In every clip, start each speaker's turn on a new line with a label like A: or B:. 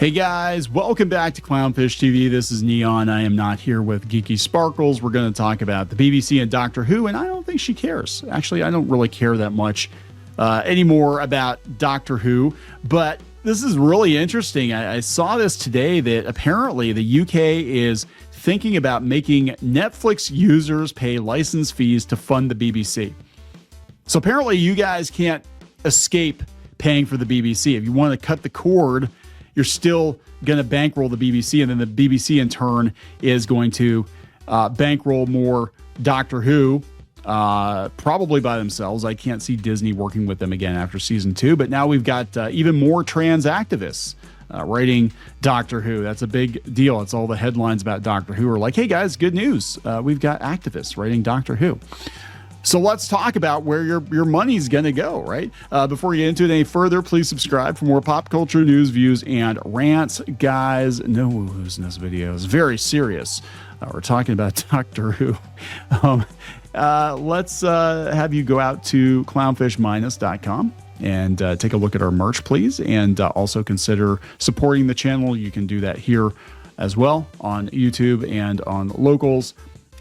A: Hey guys, welcome back to Clownfish TV. This is Kneon. I am not here with Geeky Sparkles. We're going to talk about the BBC and Doctor Who, and I don't think she cares. Actually, I don't really care that much anymore about Doctor Who, but this is really interesting. I saw this today that apparently the UK is thinking about making Netflix users pay license fees to fund the BBC. So apparently you guys can't escape paying for the BBC. If you want to cut the cord, you're still going to bankroll the BBC, and then the BBC in turn is going to bankroll more Doctor Who, probably by themselves. I can't see Disney working with them again after season 2, but now we've got even more trans activists writing Doctor Who. That's a big deal. It's all the headlines about Doctor Who are like, hey guys, good news. We've got activists writing Doctor Who. So let's talk about where your money's going to go, right? Before we get into it any further, please subscribe for more pop culture news, views, and rants. Guys, no woo-hoos in this video. It's very serious. We're talking about Doctor Who. Let's have you go out to clownfishminus.com and take a look at our merch, please. And also consider supporting the channel. You can do that here as well on YouTube and on Locals.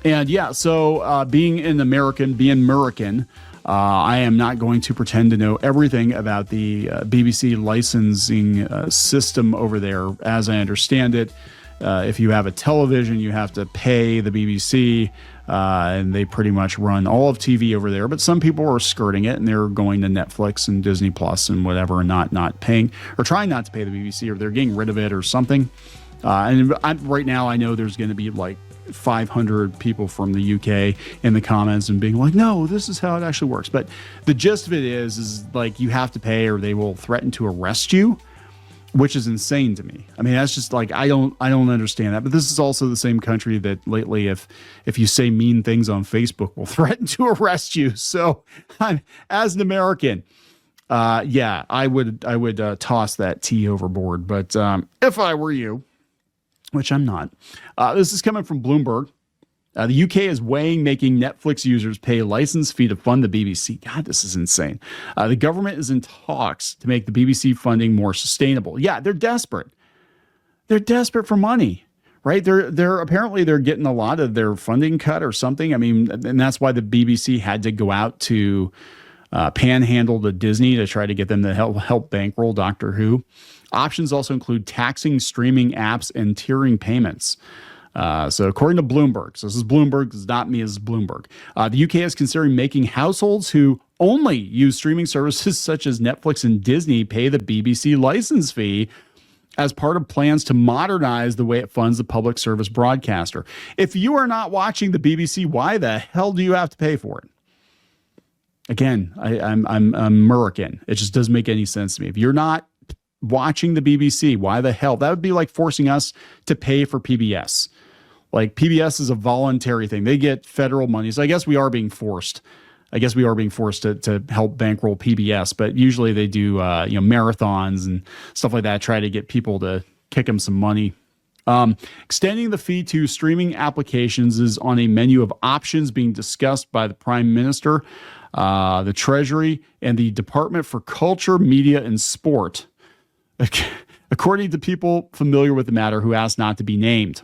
A: And yeah, so being American, I am not going to pretend to know everything about the BBC licensing system over there. As I understand it, if you have a television, you have to pay the BBC, and they pretty much run all of TV over there. But some people are skirting it, and they're going to Netflix and Disney Plus and whatever, and not paying or trying not to pay the BBC, or they're getting rid of it or something. Right now, I know there's going to be like 500 people from the UK in the comments and being like, no, this is how it actually works. But the gist of it is like you have to pay or they will threaten to arrest you, which is insane to me. I mean, that's just like, I don't understand that. But this is also the same country that lately, if you say mean things on Facebook, will threaten to arrest you. So as an American, yeah, I would toss that tea overboard. But if I were you, which I'm not. This is coming from Bloomberg. The UK is weighing making Netflix users pay a license fee to fund the BBC. God, this is insane. The government is in talks to make the BBC funding more sustainable. Yeah, they're desperate. They're desperate for money, right? They're apparently they're getting a lot of their funding cut or something. I mean, and that's why the BBC had to go out to panhandle to Disney to try to get them to help bankroll Doctor Who. Options also include taxing streaming apps and tiering payments. So according to Bloomberg, so this is Bloomberg, this is not me, this is Bloomberg. The UK is considering making households who only use streaming services such as Netflix and Disney pay the BBC license fee as part of plans to modernize the way it funds the public service broadcaster. If you are not watching the BBC, why the hell do you have to pay for it? Again, I'm American. It just doesn't make any sense to me. If you're not watching the BBC, why the hell? That would be like forcing us to pay for PBS. Like PBS is a voluntary thing. They get federal money. So I guess we are being forced. To help bankroll PBS, but usually they do marathons and stuff like that, try to get people to kick them some money. Extending the fee to streaming applications is on a menu of options being discussed by the Prime Minister, the Treasury, and the Department for Culture, Media, and Sport, according to people familiar with the matter who asked not to be named.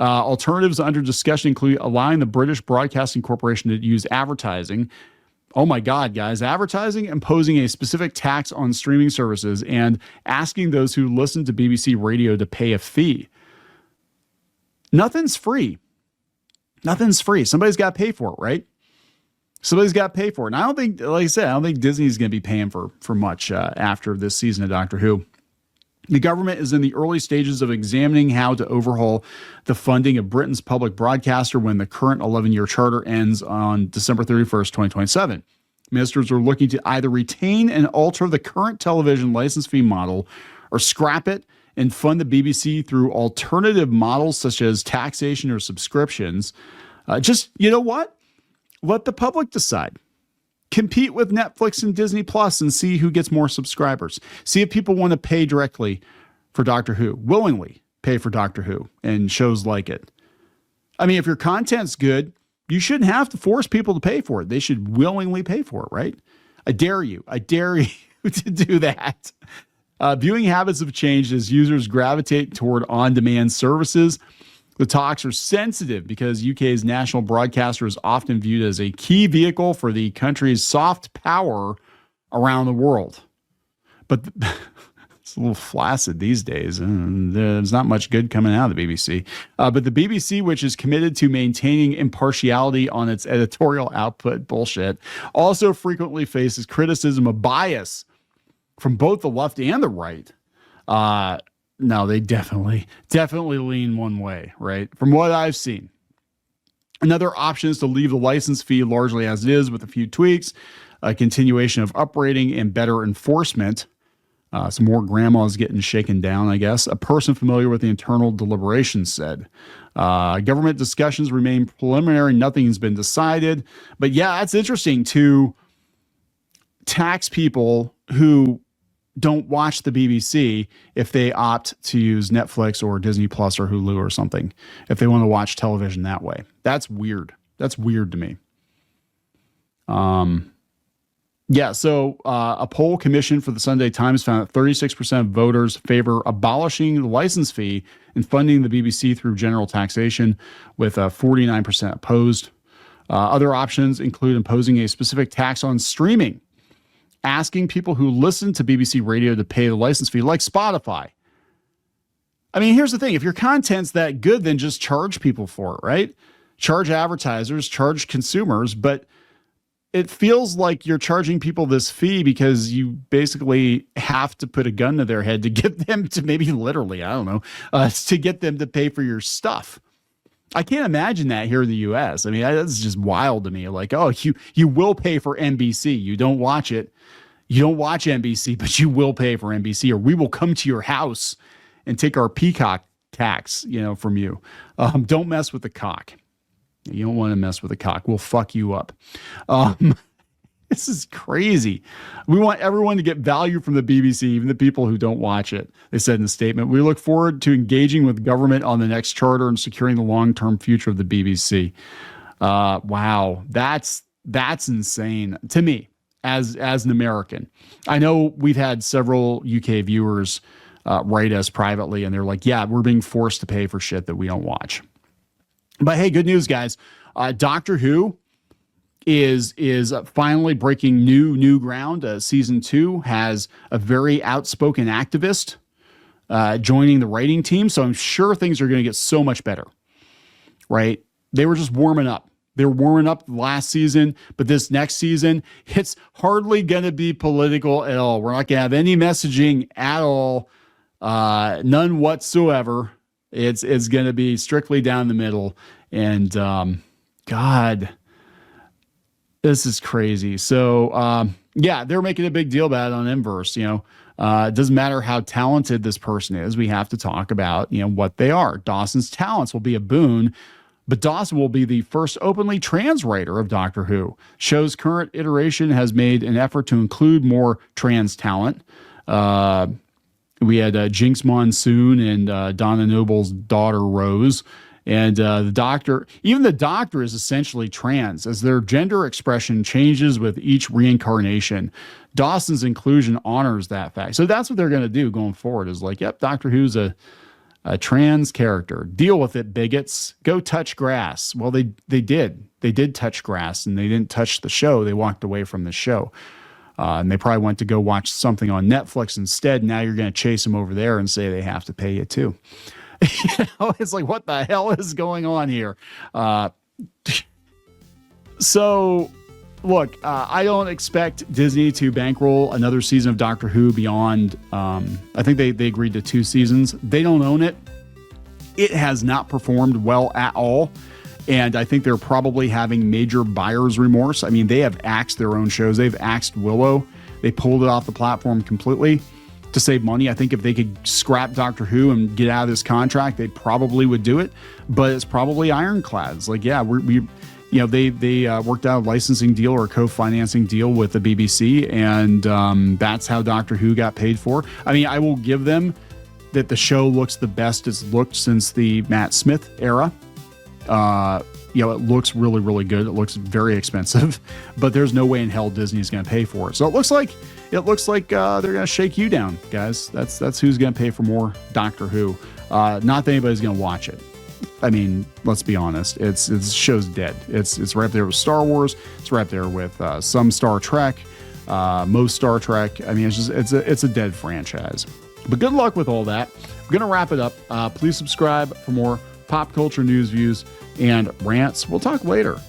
A: Alternatives under discussion include allowing the British Broadcasting Corporation to use advertising. Oh my God, guys, advertising, imposing a specific tax on streaming services, and asking those who listen to BBC Radio to pay a fee. Nothing's free. Somebody's got to pay for it, right? Somebody's got to pay for it. And I don't think, like I said, I don't think Disney's going to be paying for much after this season of Doctor Who. The government is in the early stages of examining how to overhaul the funding of Britain's public broadcaster when the current 11-year charter ends on December 31st, 2027. Ministers are looking to either retain and alter the current television license fee model or scrap it and fund the BBC through alternative models such as taxation or subscriptions. You know what? Let the public decide. Compete with Netflix and Disney Plus and see who gets more subscribers. See if people want to pay directly for Doctor Who, willingly pay for Doctor Who and shows like it. I mean, if your content's good, you shouldn't have to force people to pay for it. They should willingly pay for it, right? I dare you to do that. Viewing habits have changed as users gravitate toward on-demand services. The talks are sensitive because UK's national broadcaster is often viewed as a key vehicle for the country's soft power around the world. But it's a little flaccid these days, and there's not much good coming out of the BBC. But the BBC, which is committed to maintaining impartiality on its editorial output, bullshit, also frequently faces criticism of bias from both the left and the right. No, they definitely lean one way, right? From what I've seen. Another option is to leave the license fee largely as it is with a few tweaks, a continuation of uprating and better enforcement. Some more grandmas getting shaken down, I guess. A person familiar with the internal deliberations said. Government discussions remain preliminary. Nothing's been decided. But yeah, that's interesting to tax people who don't watch the BBC if they opt to use Netflix or Disney Plus or Hulu or something, if they want to watch television that way. That's weird. That's weird to me. Yeah, so a poll commissioned for the Sunday Times found that 36% of voters favor abolishing the license fee and funding the BBC through general taxation, with 49% opposed. Other options include imposing a specific tax on streaming, asking people who listen to BBC Radio to pay the license fee, like Spotify. I mean, here's the thing. If your content's that good, then just charge people for it, right? Charge advertisers, charge consumers, but it feels like you're charging people this fee because you basically have to put a gun to their head to get them to, maybe literally, I don't know, to get them to pay for your stuff. I can't imagine that here in the U.S. I mean, that's just wild to me. Like, oh, you will pay for NBC. You don't watch it. You don't watch NBC, but you will pay for NBC, or we will come to your house and take our peacock tax, from you. Don't mess with the cock. You don't want to mess with the cock. We'll fuck you up. This is crazy. We want everyone to get value from the BBC, even the people who don't watch it, they said in the statement. We look forward to engaging with government on the next charter and securing the long-term future of the BBC. Wow. That's insane to me as an American. I know we've had several UK viewers write us privately, and they're like, yeah, we're being forced to pay for shit that we don't watch. But hey, good news, guys. Doctor Who is finally breaking new ground. Season 2 has a very outspoken activist joining the writing team, so I'm sure things are going to get so much better, right? They were just warming up. They were warming up last season, but this next season, it's hardly going to be political at all. We're not going to have any messaging at all, none whatsoever. It's going to be strictly down the middle. And God, this is crazy. So, yeah, they're making a big deal about it on Inverse. It doesn't matter how talented this person is. We have to talk about, what they are. Dawson's talents will be a boon, but Dawson will be the first openly trans writer of Doctor Who. Show's current iteration has made an effort to include more trans talent. We had Jinx Monsoon and Donna Noble's daughter, Rose. And the Doctor is essentially trans, as their gender expression changes with each reincarnation. Dawson's inclusion honors that fact. So that's what they're going to do going forward, is like, yep, Doctor Who's a trans character. Deal with it, bigots. Go touch grass. Well, they did. They did touch grass, and they didn't touch the show. They walked away from the show. And they probably went to go watch something on Netflix instead. Now you're going to chase them over there and say they have to pay you too. It's like, what the hell is going on here? So, look, I don't expect Disney to bankroll another season of Doctor Who beyond, I think they agreed to 2 seasons. They don't own it. It has not performed well at all. And I think they're probably having major buyer's remorse. I mean, they have axed their own shows. They've axed Willow. They pulled it off the platform completely to save money. I think if they could scrap Doctor Who and get out of this contract, they probably would do it. But it's probably ironclad. It's like, yeah, they worked out a licensing deal or a co-financing deal with the BBC, and that's how Doctor Who got paid for. I mean, I will give them that the show looks the best it's looked since the Matt Smith era. It looks really, really good. It looks very expensive, but there's no way in hell Disney is going to pay for it. So it looks like it looks like they're going to shake you down, guys. That's who's going to pay for more Doctor Who. Not that anybody's going to watch it. I mean, let's be honest. It's show's dead. It's right up there with Star Wars. It's right up there with some Star Trek, most Star Trek. I mean, it's a dead franchise. But good luck with all that. I'm gonna wrap it up. Please subscribe for more pop culture news, views, and rants. We'll talk later.